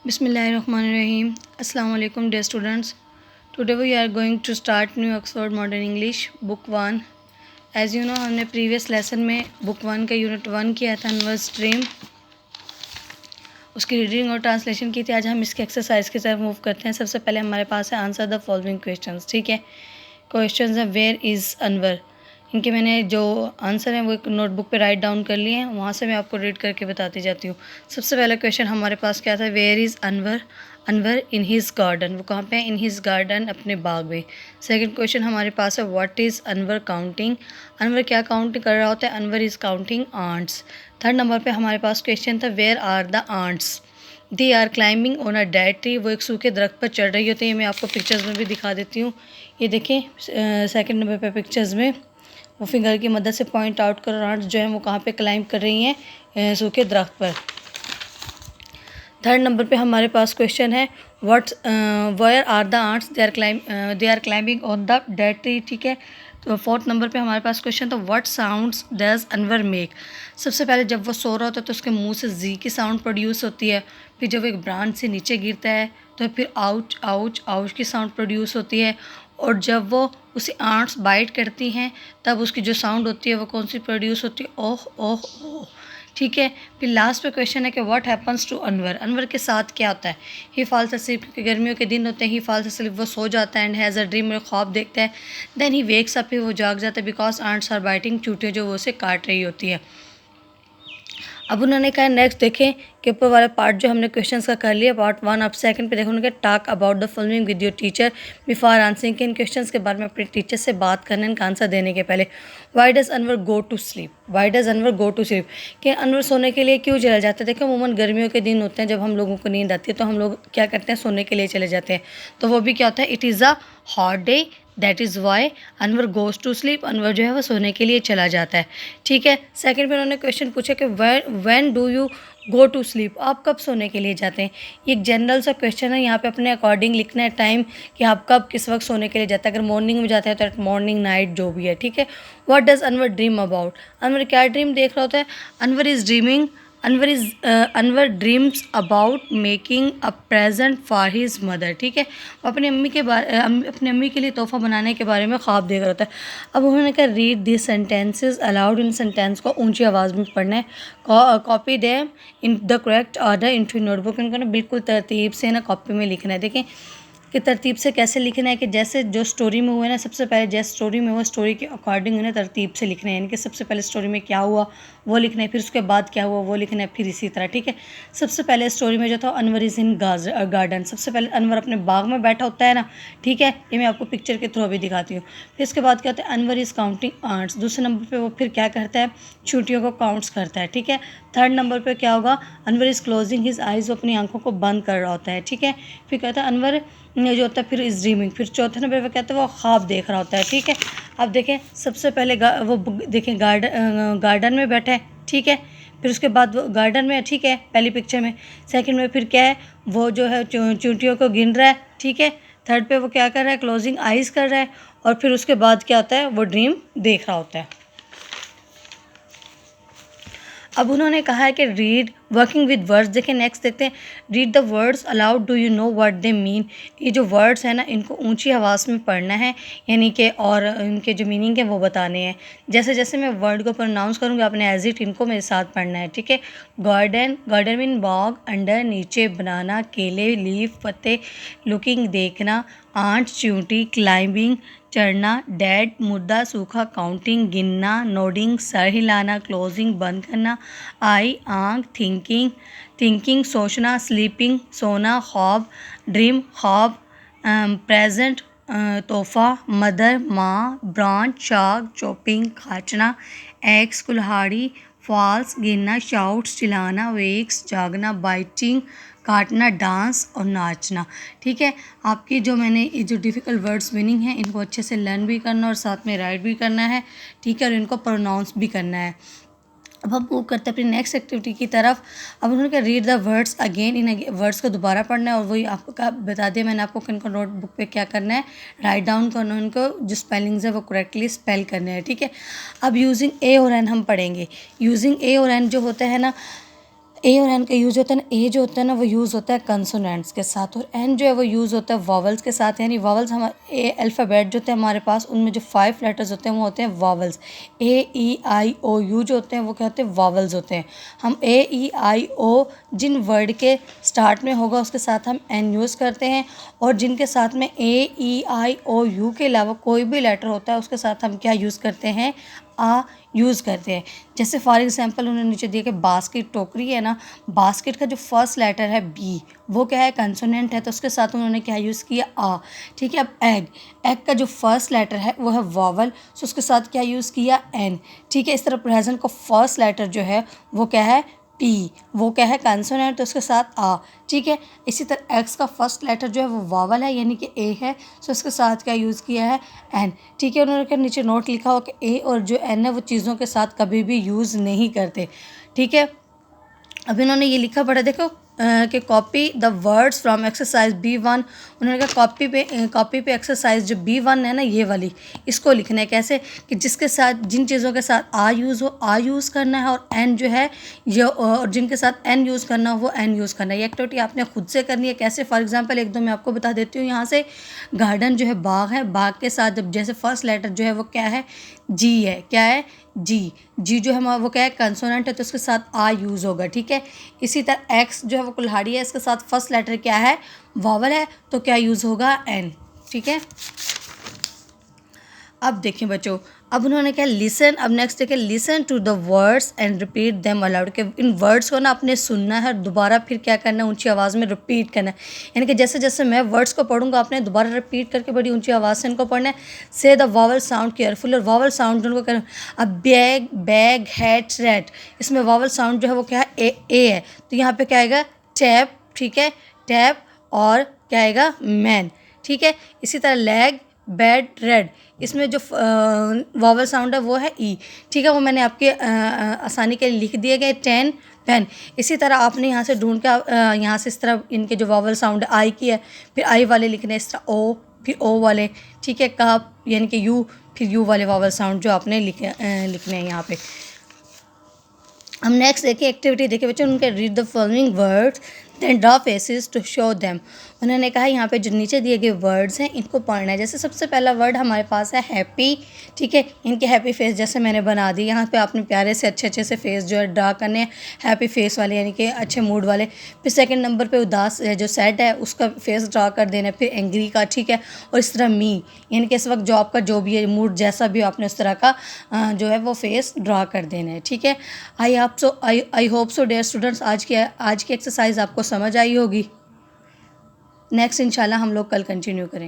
Bismillahirrahmanirrahim. Assalamu alaikum dear students. Today we are going to start New Oxford Modern English Book 1. As you know हमने previous lesson में Book 1 का Unit 1 किया था Anwar's Dream, उसकी reading और translation की थी. आज हम इसके एक्सरसाइज की तरफ मूव करते हैं. सबसे पहले हमारे पास है आंसर द फॉलोइंग क्वेश्चंस. ठीक है, क्वेश्चंस है वेयर इज़ अनवर. इनके मैंने जो आंसर हैं वो एक नोटबुक पे राइट डाउन कर लिए हैं, वहाँ से मैं आपको रीड करके बताती जाती हूँ. सबसे पहला क्वेश्चन हमारे पास क्या था, where is Anwar. Anwar in his garden, वो कहाँ पे है, इन हिज गार्डन, अपने बाग में. सेकंड क्वेश्चन हमारे पास है what is Anwar counting. Anwar क्या काउंट कर रहा होता है, Anwar is counting ants. Third number पे हमारे पास क्वेश्चन था where are the ants. They are climbing on a dead tree, वो एक सूखे दरख्त पर चढ़ रही होती है. मैं आपको पिक्चर्स में भी दिखा देती हूँ. ये देखें सेकंड नंबर पे पिक्चर्स में वो फिंगर की मदद से पॉइंट आउट कर आंट्स जो है वो कहाँ पे क्लाइंब कर रही हैं, सूखे दरख्त पर. थर्ड नंबर पे हमारे पास क्वेश्चन है what where are the ants, they are climbing on the dead tree. ठीक है, तो फोर्थ नंबर पे हमारे पास क्वेश्चन था what sounds does Anwar make. सबसे पहले जब वो सो रहा होता है तो उसके मुंह से जी की साउंड प्रोड्यूस होती है. फिर जब एक ब्रांच से नीचे गिरता है तो फिर आउच आउच आउच की साउंड प्रोड्यूस होती है. और जब वो उसे आंट्स बाइट करती हैं तब उसकी जो साउंड होती है वो कौन सी प्रोड्यूस होती है, ओह ओह ओह. ठीक है, फिर लास्ट पे क्वेश्चन है कि what happens to Anwar. Anwar के साथ क्या होता है. ही फॉल्स अस्लीप, क्योंकि गर्मियों के दिन होते हैं. ही फॉल्स अस्लीप, वो सो जाता है. एंड हैज़ अ ड्रीम, और ख्वाब देखता है. देन ही वेक्स अप, वो जाग जाता है. बिकॉज आंट्स आर बाइटिंग, चूटियाँ जो वो उसे काट रही होती है. अब उन्होंने कहा नेक्स्ट देखें कि ऊपर वाला पार्ट जो हमने क्वेश्चंस का कर लिया पार्ट 1. अब सेकंड पे देखो उन्होंने कहा talk about the following with your teacher before answering, के इन क्वेश्चंस के बारे में अपने टीचर से बात करना इनका आंसर देने के पहले. Why does Anwar go to sleep, why does Anwar go to sleep, कि अनवर सोने के लिए क्यों चला जाता है. देखो अमूमन गर्मियों के दिन होते हैं जब हम लोगों को नींद आती है तो हम लोग क्या करते हैं, सोने के लिए चले जाते हैं. तो वो भी क्या होता है, it is a hot day, that is why Anwar goes to sleep. Anwar जो है वो सोने के लिए चला जाता है. ठीक है, सेकंड पे उन्होंने क्वेश्चन पूछा कि when do you go to sleep, आप कब सोने के लिए जाते हैं. ये एक जनरल सा क्वेश्चन है, यहाँ पे अपने अकॉर्डिंग लिखना है टाइम कि आप कब किस वक्त सोने के लिए जाते हैं. अगर मॉर्निंग में जाते हैं तो एट मॉर्निंग नाइट जो भी है. ठीक है, what does Anwar dream about, Anwar क्या ड्रीम देख रहा होता है. Anwar is dreaming, Anwar dreams about making a present for his mother. ठीक है, अपनी अम्मी के बारे अपनी अम्मी के लिए तोहफ़ा बनाने के बारे में ख्वाब देख रहा होता है. अब उन्होंने कहा read this sentences allowed, in sentence को ऊंची आवाज़ में पढ़ना है. Copy them in the correct order into notebook, इनको ना बिल्कुल तरतीब से ना कॉपी में लिखना है. देखें कि तरतीब से कैसे लिखना है, कि जैसे जो स्टोरी में हुआ है ना, सबसे पहले जैसे स्टोरी में हुआ स्टोरी के अकॉर्डिंग उन्हें तरतीब से लिखना है. यानी कि सबसे पहले स्टोरी में क्या हुआ वो लिखना है, फिर उसके बाद क्या हुआ वो लिखना है, फिर इसी तरह. ठीक है, सबसे पहले स्टोरी में जो था अनवर इज़ इन गार्डन, सबसे पहले अनवर अपने बाग में बैठा होता है ना. ठीक है, ये मैं आपको पिक्चर के थ्रू अभी दिखाती हूँ. फिर इसके बाद क्या होता है, अनवर इज़ काउंटिंग आंट्स. दूसरे नंबर पर वो फिर क्या करता है, छुट्टियों को काउंट्स करता है. ठीक है, थर्ड नंबर पर क्या होगा, Anwar is closing his eyes, वो अपनी आंखों को बंद कर रहा होता है. ठीक है, फिर कहता है अनवर जो होता है फिर इज़ ड्रीमिंग, फिर चौथे नंबर पर कहते हैं वो ख्वाब देख रहा होता है. ठीक है, अब देखें सबसे पहले वो देखें गार्डन में बैठा है. ठीक है, फिर उसके बाद वो गार्डन में है. ठीक है, पहली पिक्चर में. सेकंड में फिर क्या है, वो जो है चूंटियों को गिन रहा है. ठीक है, थर्ड पे वो क्या कर रहा है, क्लोजिंग आइज़ कर रहा है. और फिर उसके बाद क्या होता है, वो ड्रीम देख रहा होता है. अब उन्होंने कहा है कि रीड वर्किंग विद वर्ड्स. देखिए नेक्स्ट देखते हैं, read the words allowed, do you know what they mean. ये जो वर्ड्स हैं ना इनको ऊंची आवाज़ में पढ़ना है, यानी कि और इनके जो मीनिंग है वो बताने हैं. जैसे जैसे मैं वर्ड को प्रोनाउंस करूँगी आपने एज इट इनको मेरे साथ पढ़ना है. ठीक है, गार्डन, गार्डन मीन बाग, अंडर नीचे, बनाना केले, लीफ पत्ते, लुकिंग देखना, आंट चींटी, क्लाइंबिंग चढ़ना, डेड मुर्दा सूखा, काउंटिंग गिनना, नोडिंग सर हिलाना, क्लोजिंग बंद करना, आई आँख, थिंकिंग थिंकिंग सोचना, स्लीपिंग सोना, ख्वाब ड्रीम ख्वाब, प्रेजेंट तोहफ़ा, मदर माँ, ब्रांच चाक, चॉपिंग काटना, एक्स कुल्हाड़ी, फॉल्स गिनना, शाउट्स चिल्लाना, वेक्स जागना, बाइटिंग काटना, डांस और नाचना. ठीक है, आपकी जो मैंने ये जो डिफ़िकल्ट वर्ड्स मीनिंग है इनको अच्छे से लर्न भी करना और साथ में राइट भी करना है. ठीक है, और इनको प्रोनाउंस भी करना है. अब हम मूव करते हैं अपनी नेक्स्ट एक्टिविटी की तरफ. अब उन्होंने कहा read the words again, in words को दोबारा पढ़ना है. और वही आपको बता दिया मैंने आपको कि इनको नोटबुक पे क्या करना है, राइट डाउन करना है. उनको जो स्पेलिंग्स है वो करेक्टली स्पेल करने हैं. ठीक है, अब यूजिंग ए और एन हम पढ़ेंगे. यूजिंग ए और एन जो होता है ना, ए और एन का यूज़ होता है ना, ए जो होता है ना वो यूज़ होता है कंसोनेंट्स के साथ, और एन जो है वो यूज़ होता है वॉवल्स के साथ। यानी वॉवल्स हमारे ए अल्फ़ाबेट जो होते हैं हमारे पास, उनमें जो 5 लेटर्स होते हैं वो होते हैं vowels. A E I O you जो होते हैं वो क्या होते हैं, वॉवल्स होते हैं। हम ए ई आई ओ जिन वर्ड के स्टार्ट में होगा उसके साथ हम एन यूज़ करते हैं, और जिनके साथ में ए ई आई ओ यू के अलावा कोई भी लेटर होता है उसके साथ हम क्या यूज़ करते हैं, आ यूज़ करते हैं। जैसे फॉर एग्जांपल उन्होंने नीचे दिया कि बास्केट, टोकरी है ना, बास्केट का जो फर्स्ट लेटर है बी वो क्या है, कंसोनेंट है, तो उसके साथ उन्होंने क्या यूज़ किया, आ। ठीक है, अब एग, एग का जो फर्स्ट लेटर है वो है वॉवल, सो उसके साथ क्या यूज़ किया, एन। ठीक है, इस तरह प्रेजेंट का फर्स्ट लेटर जो है वो क्या है, पी, वो क्या है, कंसोनेंट, तो उसके साथ आ। ठीक है, इसी तरह एक्स का फर्स्ट लेटर जो है वो वॉवल है यानी कि ए है, सो इसके साथ क्या यूज़ किया है, एन। ठीक है, उन्होंने क्या नीचे नोट लिखा हो कि ए और जो एन है वो चीज़ों के साथ कभी भी यूज़ नहीं करते। ठीक है, अब इन्होंने ये लिखा पड़ा देखो कि copy the words from exercise B1। उन्होंने कहा कॉपी पे एक्सरसाइज जो B1 है ना ये वाली, इसको लिखना है कैसे, कि जिसके साथ जिन चीज़ों के साथ आ यूज़ हो आ यूज़ करना है, और एन जो है ये, और जिनके साथ एन यूज़ करना हो वो एन यूज़ करना है। ये एक्टिविटी आपने खुद से करनी है। कैसे, फॉर एग्जांपल एक दो मैं आपको बता देती हूँ। यहाँ से गार्डन जो है बाग है, बाग के साथ जब जैसे फर्स्ट लेटर जो है वो क्या है, जी है, क्या है, जी। जी जो है वो क्या है, कंसोनेंट है, तो उसके साथ आ यूज़ होगा। ठीक है, इसी तरह एक्स जो है वो कुल्हाड़ी है, इसके साथ फर्स्ट लेटर क्या है, वॉवल है, तो क्या यूज़ होगा, एन। ठीक है, अब देखें बच्चों, अब उन्होंने क्या, लिसन, अब नेक्स्ट देखें, listen to the words and repeat them aloud, के इन वर्ड्स को ना आपने सुनना है और दोबारा फिर क्या करना है, ऊंची आवाज़ में रिपीट करना है। यानी कि जैसे जैसे मैं वर्ड्स को पढ़ूंगा आपने दोबारा रिपीट करके बड़ी ऊंची आवाज़ से इनको पढ़ना है। से द वॉवल साउंड केयरफुल, और वॉवल साउंड उनको करना। अब बैग, बैग, हैट, रेट, इसमें वॉवल साउंड जो है वो क्या है, ए है, तो यहाँ पे क्या आएगा, टैप। ठीक है, टैप, और क्या आएगा, मैन। ठीक है, इसी तरह लेग, बेड, रेड, इसमें जो वॉवल साउंड है वो है ई। ठीक है, वो मैंने आपके आसानी के लिए लिख दिए गए, 10 पेन। इसी तरह आपने यहाँ से ढूंढ के यहाँ से इस तरह इनके जो वॉवल साउंड है आई की है, फिर आई वाले लिखने हैं, इस तरह ओ, फिर ओ वाले। ठीक है, कप यानी कि यू, फिर यू वाले वॉवल साउंड जो आपने लिखने हैं यहाँ पे। हम नेक्स्ट देखिए एक्टिविटी देखिए बच्चों, उनके read the following words then draw faces to show them. उन्होंने कहा यहाँ पे जो नीचे दिए गए वर्ड्स हैं इनको पढ़ना है। जैसे सबसे पहला वर्ड हमारे पास है हैप्पी। ठीक है, इनके हैप्पी फेस जैसे मैंने बना दी, यहाँ पे आपने प्यारे से अच्छे से फेस जो है ड्रा करने हैं, हैप्पी फेस वाले यानी कि अच्छे मूड वाले। फिर सेकंड नंबर पे उदास जो सैड है उसका फेस ड्रा कर देना है, फिर एंग्री का। ठीक है, और इस तरह मी यानी कि इस वक्त जो आपका जो भी है मूड जैसा भी हो आपने उस तरह का जो है वो फेस ड्रा कर देना है। ठीक है, I hope so dear students, आज की एक्सरसाइज आपको समझ आई होगी। नेक्स्ट इंशाल्लाह हम लोग कल कंटिन्यू करेंगे।